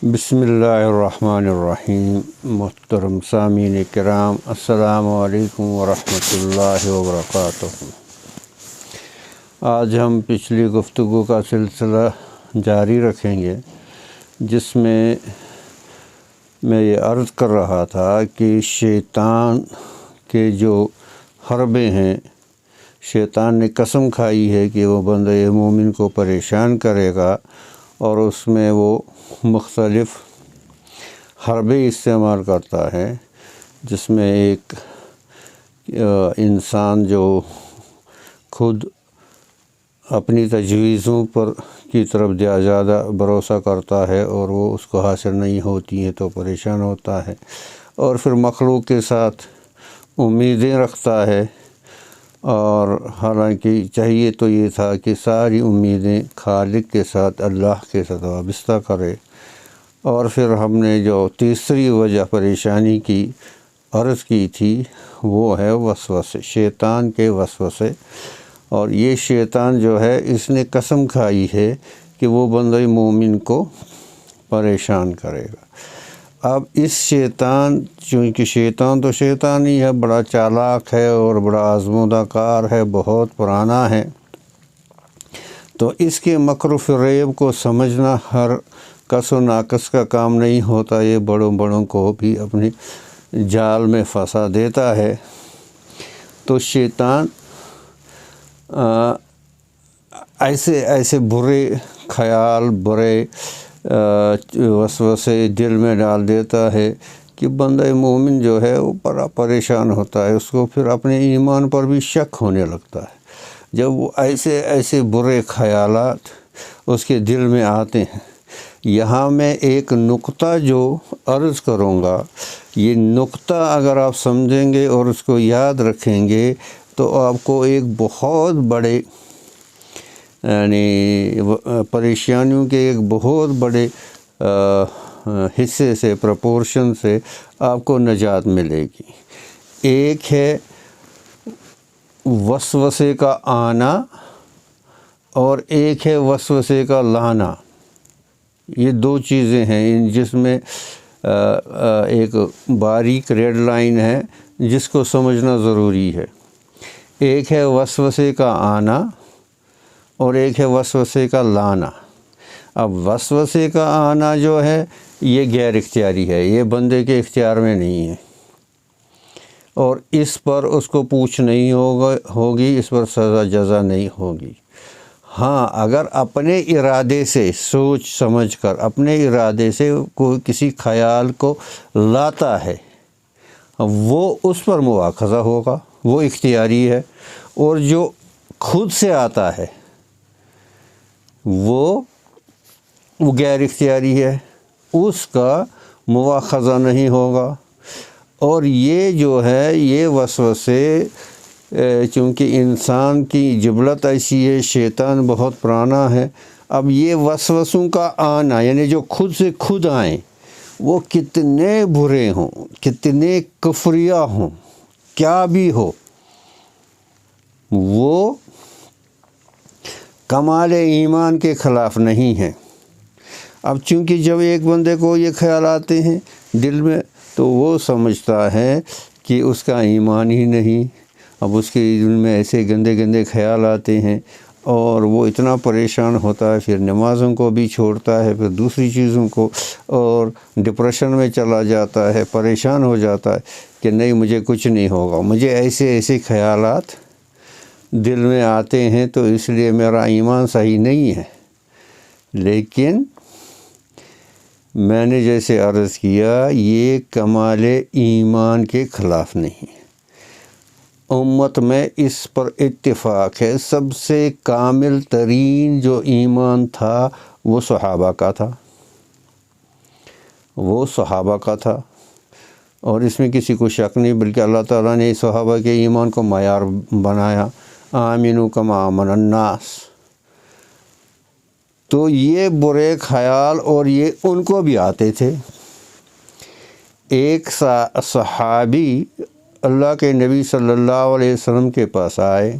بسم اللہ الرحمن الرحیم۔ محترم سامعین کرام، السلام علیکم ورحمۃ اللہ وبرکاتہ۔ آج ہم پچھلی گفتگو کا سلسلہ جاری رکھیں گے، جس میں یہ عرض کر رہا تھا کہ شیطان کے جو حربے ہیں، شیطان نے قسم کھائی ہے کہ وہ بندہ مومن کو پریشان کرے گا، اور اس میں وہ مختلف حربے استعمال کرتا ہے، جس میں ایک انسان جو خود اپنی تجویزوں پر کی طرف زیادہ بھروسہ کرتا ہے اور وہ اس کو حاصل نہیں ہوتی ہے تو پریشان ہوتا ہے، اور پھر مخلوق کے ساتھ امیدیں رکھتا ہے، اور حالانکہ چاہیے تو یہ تھا کہ ساری امیدیں خالق کے ساتھ، اللہ کے ساتھ وابستہ کرے۔ اور پھر ہم نے جو تیسری وجہ پریشانی کی عرض کی تھی، وہ ہے وسوسے، شیطان کے وسوسے۔ اور یہ شیطان جو ہے، اس نے قسم کھائی ہے کہ وہ بندہ مومن کو پریشان کرے گا۔ اب اس شیطان، چونکہ شیطان تو شیطان ہی ہے، بڑا چالاک ہے اور بڑا آزمودہ کار ہے، بہت پرانا ہے، تو اس کے مکر و فریب کو سمجھنا ہر کس و ناقص کا کام نہیں ہوتا۔ یہ بڑوں کو بھی اپنی جال میں پھنسا دیتا ہے۔ تو شیطان ایسے برے خیال، برے وسوسے دل میں ڈال دیتا ہے کہ بندہ مومن جو ہے وہ بڑا پریشان ہوتا ہے، اس کو پھر اپنے ایمان پر بھی شک ہونے لگتا ہے جب وہ ایسے برے خیالات اس کے دل میں آتے ہیں۔ یہاں میں ایک نقطہ جو عرض کروں گا، یہ نقطہ اگر آپ سمجھیں گے اور اس کو یاد رکھیں گے تو آپ کو ایک بہت بڑے پریشانیوں کے ایک بہت بڑے حصے سے، پرپورشن سے آپ کو نجات ملے گی۔ ایک ہے وسوسے کا آنا، اور ایک ہے وسوسے کا لانا۔ یہ دو چیزیں ہیں جس میں ایک باریک ریڈ لائن ہے جس کو سمجھنا ضروری ہے۔ ایک ہے وسوسے کا آنا اور ایک ہے وسوسے کا لانا۔ اب وسوسے کا آنا جو ہے یہ غیر اختیاری ہے، یہ بندے کے اختیار میں نہیں ہے، اور اس پر اس کو پوچھ نہیں ہوگی، اس پر سزا جزا نہیں ہوگی۔ ہاں، اگر اپنے ارادے سے، سوچ سمجھ کر اپنے ارادے سے کوئی کسی خیال کو لاتا ہے، وہ اس پر مواخذہ ہوگا، وہ اختیاری ہے، اور جو خود سے آتا ہے وہ غیر اختیاری ہے، اس کا مواخذہ نہیں ہوگا۔ اور یہ جو ہے، یہ وسوسے، چونکہ انسان کی جبلت ایسی ہے، شیطان بہت پرانا ہے، اب یہ وسوسوں کا آنا، یعنی جو خود سے خود آئیں، وہ کتنے برے ہوں، کتنے کفریہ ہوں، کیا بھی ہو، وہ کمال ایمان کے خلاف نہیں ہے۔ اب چونکہ جب ایک بندے کو یہ خیال آتے ہیں دل میں، تو وہ سمجھتا ہے کہ اس کا ایمان ہی نہیں۔ اب اس کے دل میں ایسے گندے خیال آتے ہیں، اور وہ اتنا پریشان ہوتا ہے، پھر نمازوں کو بھی چھوڑتا ہے، پھر دوسری چیزوں کو، اور ڈپریشن میں چلا جاتا ہے، پریشان ہو جاتا ہے کہ نہیں، مجھے کچھ نہیں ہوگا، مجھے ایسے خیالات دل میں آتے ہیں، تو اس لیے میرا ایمان صحیح نہیں ہے۔ لیکن میں نے جیسے عرض کیا، یہ کمال ایمان کے خلاف نہیں۔ امت میں اس پر اتفاق ہے، سب سے کامل ترین جو ایمان تھا وہ صحابہ کا تھا، اور اس میں کسی کو شک نہیں، بلکہ اللہ تعالیٰ نے صحابہ کے ایمان کو معیار بنایا، آمنوا کما آمن الناس۔ تو یہ برے خیال اور یہ ان کو بھی آتے تھے۔ ایک صحابی اللہ کے نبی صلی اللہ علیہ وسلم کے پاس آئے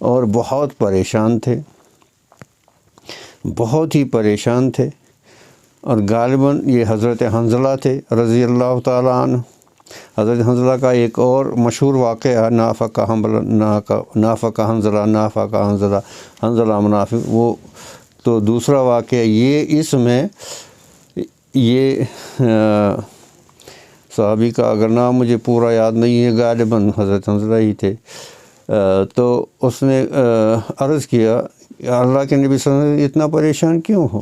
اور بہت پریشان تھے، بہت ہی پریشان تھے، اور غالباً یہ حضرت حنظلہ تھے رضی اللہ تعالیٰ عنہ۔ حضرت حنظلہ کا ایک اور مشہور واقعہ نافق حنظلہ منافق، وہ تو دوسرا واقعہ یہ اس میں یہ صحابی کا اگر نام مجھے پورا یاد نہیں ہے، غالباً حضرت حنظلہ ہی تھے، تو اس نے عرض کیا کہ اللہ کے نبی صلی اللہ علیہ وسلم اتنا پریشان کیوں ہو؟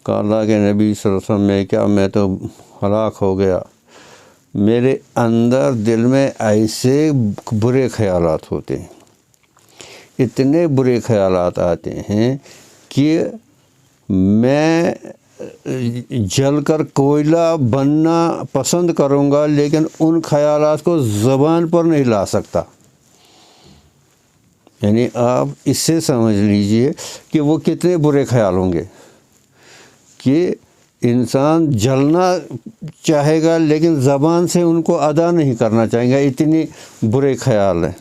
کہا اللہ کے نبی صلی اللہ علیہ وسلم میں تو ہلاک ہو گیا، میرے اندر دل میں ایسے برے خیالات ہوتے ہیں، اتنے برے خیالات آتے ہیں کہ میں جل کر کوئلہ بننا پسند کروں گا، لیکن ان خیالات کو زبان پر نہیں لا سکتا۔ یعنی آپ اس سے سمجھ لیجئے کہ وہ کتنے برے خیال ہوں گے کہ انسان جلنا چاہے گا لیکن زبان سے ان کو ادا نہیں کرنا چاہیں گا، اتنی برے خیال ہیں۔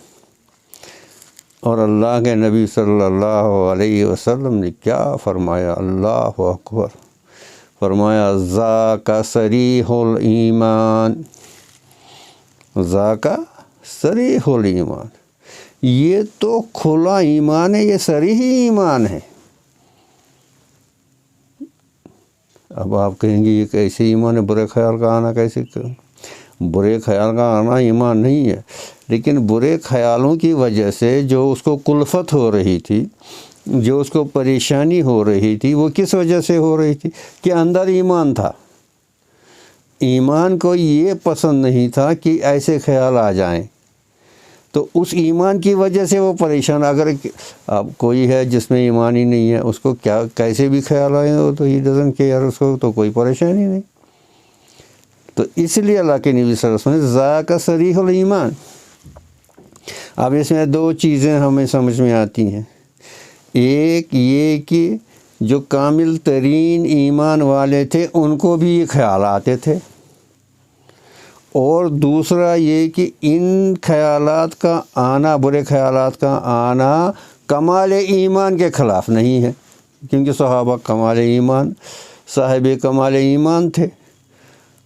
اور اللہ کے نبی صلی اللہ علیہ وسلم نے کیا فرمایا؟ اللہ اکبر، فرمایا ذاک صریح الایمان، ذاک صریح الایمان، یہ تو کھلا ایمان ہے، یہ صریح ایمان ہے۔ اب آپ کہیں گے یہ کیسے ایمان ہے؟ برے خیال کا آنا کیسے؟ برے خیال کا آنا ایمان نہیں ہے، لیکن برے خیالوں کی وجہ سے جو اس کو کلفت ہو رہی تھی، جو اس کو پریشانی ہو رہی تھی، وہ کس وجہ سے ہو رہی تھی؟ کہ اندر ایمان تھا، ایمان کو یہ پسند نہیں تھا کہ ایسے خیال آ جائیں، تو اس ایمان کی وجہ سے وہ پریشان۔ اگر اب کوئی ہے جس میں ایمان ہی نہیں ہے، اس کو کیا کیسے بھی خیال آئے ہو تو ہی ڈزنٹ کیئر، اس کو تو کوئی پریشانی نہیں۔ تو اس لیے اللہ کے نبی صلی اللہ علیہ وسلم ذاک صریح الایمان۔ اب اس میں دو چیزیں ہمیں سمجھ میں آتی ہیں، ایک یہ کہ جو کامل ترین ایمان والے تھے ان کو بھی یہ خیال آتے تھے، اور دوسرا یہ کہ ان خیالات کا آنا، برے خیالات کا آنا کمال ایمان کے خلاف نہیں ہے، کیونکہ صحابہ کمال ایمان، صاحب کمال ایمان تھے۔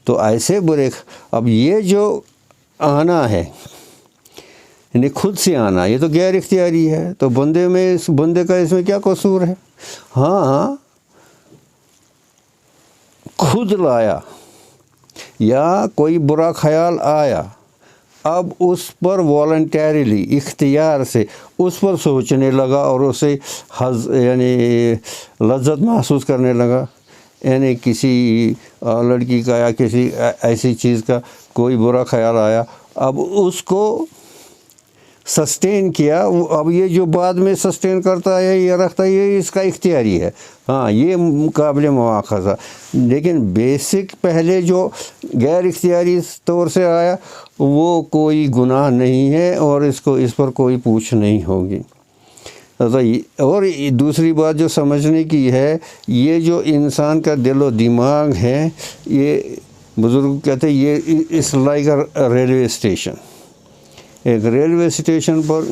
تو ایسے برے اب یہ جو آنا ہے یعنی خود سے آنا، یہ تو غیر اختیاری ہے، تو بندے کا اس میں کیا قصور ہے؟ ہاں خود لایا یا کوئی برا خیال آیا، اب اس پر والنٹیریلی، اختیار سے اس پر سوچنے لگا اور اسے یعنی لذت محسوس کرنے لگا، یعنی کسی لڑکی کا یا کسی ایسی چیز کا کوئی برا خیال آیا، اب اس کو سسٹین کیا، اب یہ جو بعد میں سسٹین کرتا ہے یہ رکھتا ہے، یہ اس کا اختیاری ہے، ہاں یہ قابل مواخذہ۔ لیکن بیسک پہلے جو غیر اختیاری طور سے آیا وہ کوئی گناہ نہیں ہے، اور اس پر کوئی پوچھ نہیں ہوگی۔ اور دوسری بات جو سمجھنے کی ہے، یہ جو انسان کا دل و دماغ ہے، یہ بزرگ کہتے ہیں یہ اس لائک ریلوے اسٹیشن۔ ایک ریلوے اسٹیشن پر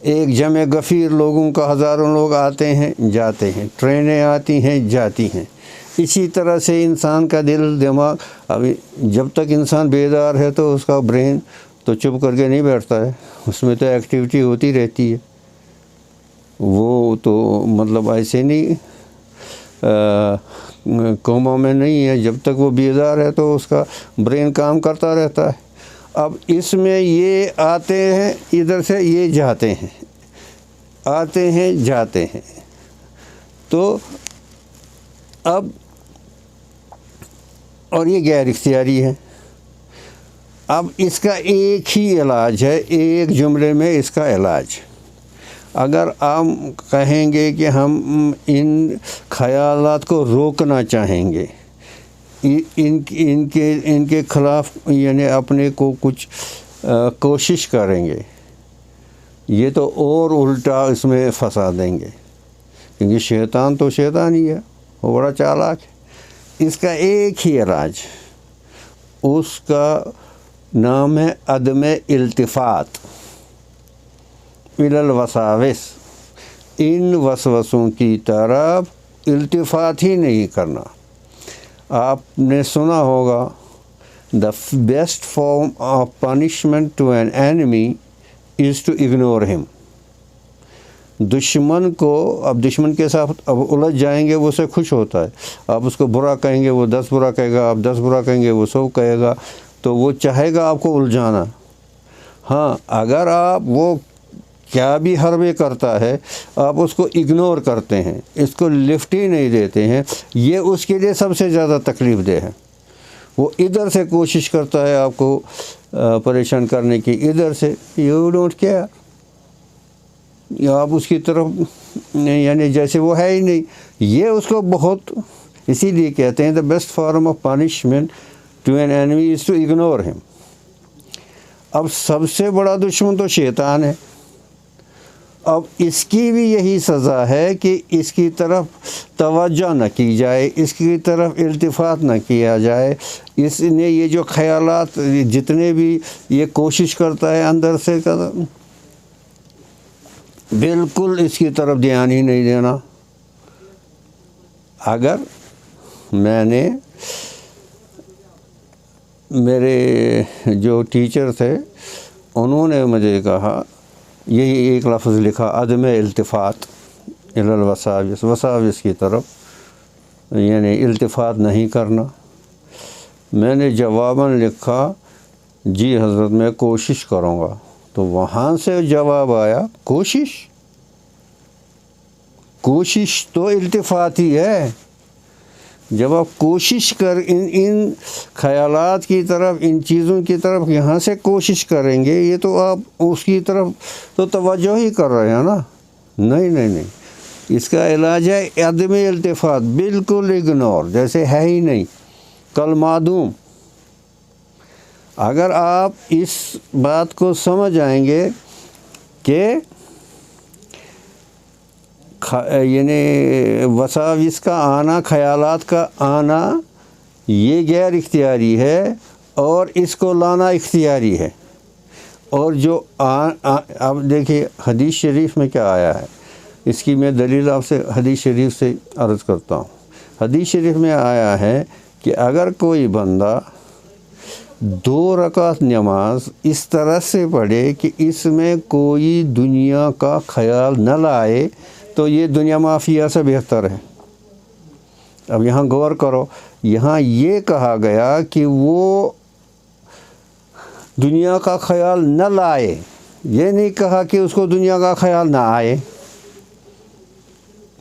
ایک جمع غفیر لوگوں کا، ہزاروں لوگ آتے ہیں جاتے ہیں، ٹرینیں آتی ہیں جاتی ہیں، اسی طرح سے انسان کا دل دماغ، ابھی جب تک انسان بیدار ہے تو اس کا برین تو چپ کر کے نہیں بیٹھتا ہے، اس میں تو ایکٹیویٹی ہوتی رہتی ہے، وہ تو مطلب ایسے نہیں کوما میں نہیں ہے، جب تک وہ بیدار ہے تو اس کا برین کام کرتا رہتا ہے۔ اب اس میں یہ آتے ہیں ادھر سے، یہ جاتے ہیں، آتے ہیں جاتے ہیں، تو اب اور یہ غیر اختیاری ہے۔ اب اس کا ایک ہی علاج ہے، ایک جملے میں اس کا علاج، اگر آپ کہیں گے کہ ہم ان خیالات کو روکنا چاہیں گے، ان کے خلاف یعنی اپنے کو کچھ کوشش کریں گے، یہ تو اور الٹا اس میں پھنسا دیں گے، کیونکہ شیطان تو شیطان ہی ہے، وہ بڑا چالاک ہے۔ اس کا ایک ہی علاج، اس کا نام ہے عدم التفات الی الوساوس، ان وسوسوں کی طرف التفات ہی نہیں کرنا۔ آپ نے سنا ہوگا the best form of punishment to an enemy is to ignore him۔ دشمن کو اب دشمن کے ساتھ اب الجھ جائیں گے وہ اسے خوش ہوتا ہے، آپ اس کو برا کہیں گے وہ 10 برا کہے گا، آپ 10 برا کہیں گے وہ 100 کہے گا، تو وہ چاہے گا آپ کو الجھانا۔ ہاں اگر آپ وہ کیا بھی حربے کرتا ہے آپ اس کو اگنور کرتے ہیں، اس کو لفٹ ہی نہیں دیتے ہیں، یہ اس کے لیے سب سے زیادہ تکلیف دہ ہے۔ وہ ادھر سے کوشش کرتا ہے آپ کو پریشان کرنے کی، ادھر سے یو ڈونٹ کیئر، آپ اس کی طرف یعنی جیسے وہ ہے ہی نہیں۔ یہ اس کو بہت، اسی لیے کہتے ہیں the best form of punishment to an enemy is to ignore him. اب سب سے بڑا دشمن تو شیطان ہے، اب اس کی بھی یہی سزا ہے کہ اس کی طرف توجہ نہ کی جائے، اس کی طرف التفات نہ کیا جائے، اس نے یہ جو خیالات جتنے بھی یہ کوشش کرتا ہے اندر سے بالکل اس کی طرف دھیان ہی نہیں دینا۔ اگر میں نے میرے جو ٹیچر تھے انہوں نے مجھے کہا، یہی ایک لفظ لکھا، عدم التفات الی الوساوس، وساوس کی طرف یعنی التفات نہیں کرنا۔ میں نے جواباً لکھا جی حضرت میں کوشش کروں گا، تو وہاں سے جواب آیا کوشش تو التفات ہی ہے۔ جب آپ کوشش ان خیالات کی طرف، ان چیزوں کی طرف یہاں سے کوشش کریں گے، یہ تو آپ اس کی طرف تو توجہ ہی کر رہے ہیں نا۔ نہیں، اس کا علاج ہے عدم التفات، بالکل اگنور، جیسے ہے ہی نہیں، کل معدوم۔ اگر آپ اس بات کو سمجھ آئیں گے کہ یعنی وساوس کا آنا، خیالات کا آنا یہ غیر اختیاری ہے اور اس کو لانا اختیاری ہے، اور جو اب دیکھیے حدیث شریف میں کیا آیا ہے، اس کی میں دلیل آپ سے حدیث شریف سے عرض کرتا ہوں۔ حدیث شریف میں آیا ہے کہ اگر کوئی بندہ 2 رکعت نماز اس طرح سے پڑھے کہ اس میں کوئی دنیا کا خیال نہ لائے تو یہ دنیا مافیہ سے بہتر ہے۔ اب یہاں غور کرو، یہاں یہ کہا گیا کہ وہ دنیا کا خیال نہ لائے، یہ نہیں کہا کہ اس کو دنیا کا خیال نہ آئے،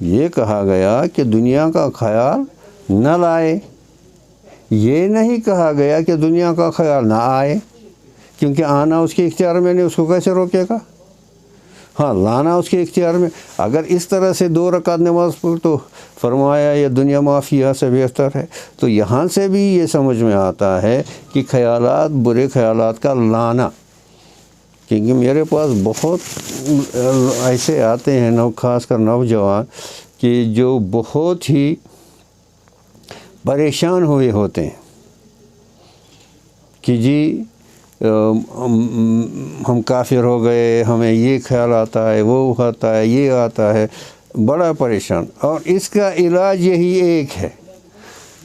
یہ کہا گیا کہ دنیا کا خیال نہ لائے، یہ نہیں کہا گیا کہ دنیا کا خیال نہ آئے، کیونکہ آنا اس کے اختیار میں نہیں، اس کو کیسے روکے گا؟ ہاں لانا اس کے اختیار میں۔ اگر اس طرح سے 2 رکعت نماز پڑھ تو فرمایا یہ دنیا مافیہ سے بہتر ہے۔ تو یہاں سے بھی یہ سمجھ میں آتا ہے کہ خیالات، برے خیالات کا لانا، کیونکہ میرے پاس بہت ایسے آتے ہیں خاص کر نوجوان کہ جو بہت ہی پریشان ہوئے ہوتے ہیں کہ جی ہم کافر ہو گئے، ہمیں یہ خیال آتا ہے، وہ آتا ہے، یہ آتا ہے، بڑا پریشان۔ اور اس کا علاج یہی ایک ہے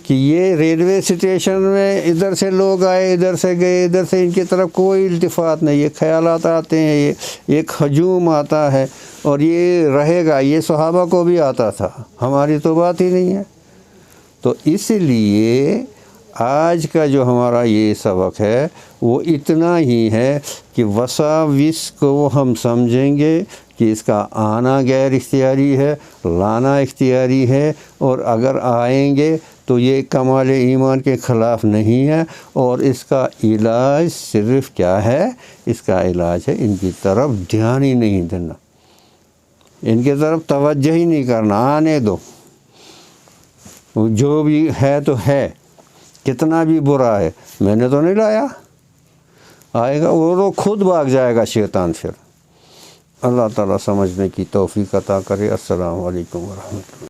کہ یہ ریلوے اسٹیشن میں ادھر سے لوگ آئے، ادھر سے گئے، ادھر سے ان کی طرف کوئی التفات نہیں، یہ خیالات آتے ہیں، یہ ایک ہجوم آتا ہے اور یہ رہے گا۔ یہ صحابہ کو بھی آتا تھا، ہماری تو بات ہی نہیں ہے۔ تو اس لیے آج کا جو ہمارا یہ سبق ہے وہ اتنا ہی ہے کہ وساوس کو ہم سمجھیں گے کہ اس کا آنا غیر اختیاری ہے، لانا اختیاری ہے، اور اگر آئیں گے تو یہ کمال ایمان کے خلاف نہیں ہے، اور اس کا علاج صرف کیا ہے؟ اس کا علاج ہے ان کی طرف دھیان ہی نہیں دینا، ان کی طرف توجہ ہی نہیں کرنا، آنے دو، جو بھی ہے تو ہے، کتنا بھی برا ہے، میں نے تو نہیں لایا، آئے گا وہ تو خود بھاگ جائے گا شیطان۔ پھر اللہ تعالیٰ سمجھنے کی توفیق عطا کرے۔ السلام علیکم ورحمۃ اللہ۔